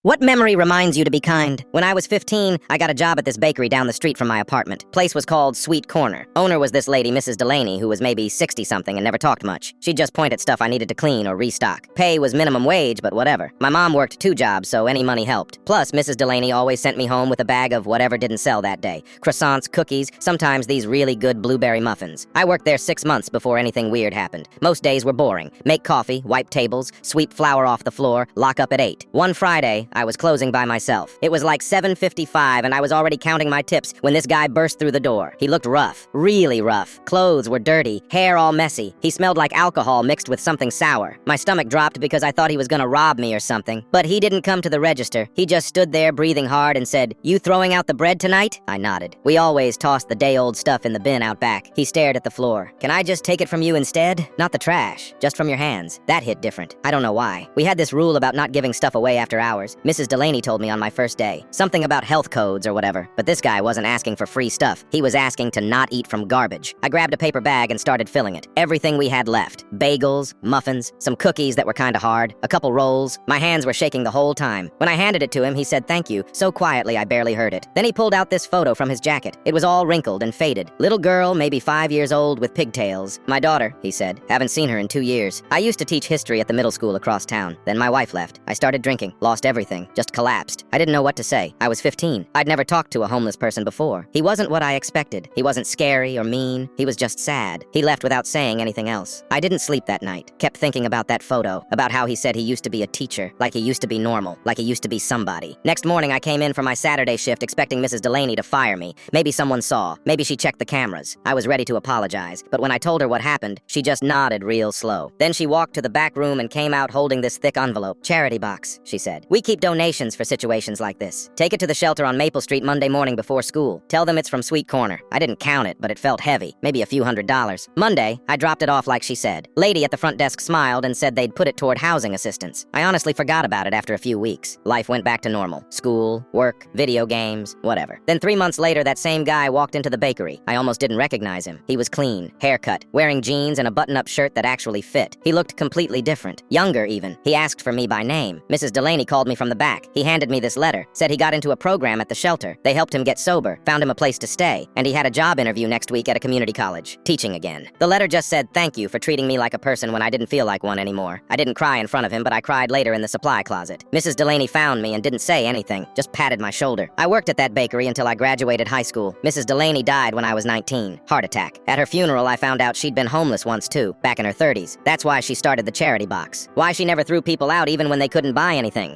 What memory reminds you to be kind? When I was 15, I got a job at this bakery down the street from my apartment. Place was called Sweet Corner. Owner was this lady, Mrs. Delaney, who was maybe 60-something and never talked much. She'd just point at stuff I needed to clean or restock. Pay was minimum wage, but whatever. My mom worked 2 jobs, so any money helped. Plus, Mrs. Delaney always sent me home with a bag of whatever didn't sell that day. Croissants, cookies, sometimes these really good blueberry muffins. I worked there 6 months before anything weird happened. Most days were boring. Make coffee, wipe tables, sweep flour off the floor, lock up at 8. One Friday, I was closing by myself. It was like 7:55 and I was already counting my tips when this guy burst through the door. He looked rough, really rough. Clothes were dirty, hair all messy. He smelled like alcohol mixed with something sour. My stomach dropped because I thought he was gonna rob me or something. But he didn't come to the register. He just stood there breathing hard and said, "You throwing out the bread tonight?" I nodded. We always tossed the day-old stuff in the bin out back. He stared at the floor. "Can I just take it from you instead? Not the trash, just from your hands." That hit different. I don't know why. We had this rule about not giving stuff away after hours. Mrs. Delaney told me on my first day. Something about health codes or whatever. But this guy wasn't asking for free stuff. He was asking to not eat from garbage. I grabbed a paper bag and started filling it. Everything we had left. Bagels, muffins, some cookies that were kinda hard, a couple rolls. My hands were shaking the whole time. When I handed it to him, he said thank you, so quietly I barely heard it. Then he pulled out this photo from his jacket. It was all wrinkled and faded. Little girl, maybe 5 years old with pigtails. "My daughter," he said. "Haven't seen her in 2 years. I used to teach history at the middle school across town. Then my wife left. I started drinking, lost everything, just collapsed. I didn't know what to say. I was 15. I'd never talked to a homeless person before. He wasn't what I expected. He wasn't scary or mean. He was just sad. He left without saying anything else. I didn't sleep that night. Kept thinking about that photo, about how he said he used to be a teacher, like he used to be normal, like he used to be somebody. Next morning, I came in for my Saturday shift expecting Mrs. Delaney to fire me. Maybe someone saw. Maybe she checked the cameras. I was ready to apologize, but when I told her what happened, she just nodded real slow. Then she walked to the back room and came out holding this thick envelope. "Charity box," she said. "We keep donations for situations like this. Take it to the shelter on Maple Street Monday morning before school. Tell them it's from Sweet Corner." I didn't count it, but it felt heavy, maybe a few $100s. Monday, I dropped it off like she said. Lady at the front desk smiled and said they'd put it toward housing assistance. I honestly forgot about it after a few weeks. Life went back to normal. School, work, video games, whatever. Then 3 months later, that same guy walked into the bakery. I almost didn't recognize him. He was clean, haircut, wearing jeans and a button-up shirt that actually fit. He looked completely different, younger even. He asked for me by name. Mrs. Delaney called me from the back. He handed me this letter, said he got into a program at the shelter. They helped him get sober, found him a place to stay, and he had a job interview next week at a community college, teaching again. The letter just said thank you for treating me like a person when I didn't feel like one anymore. I didn't cry in front of him, but I cried later in the supply closet. Mrs. Delaney found me and didn't say anything, just patted my shoulder. I worked at that bakery until I graduated high school. Mrs. Delaney died when I was 19. Heart attack. At her funeral, I found out she'd been homeless once too, back in her 30s. That's why she started the charity box. Why she never threw people out even when they couldn't buy anything.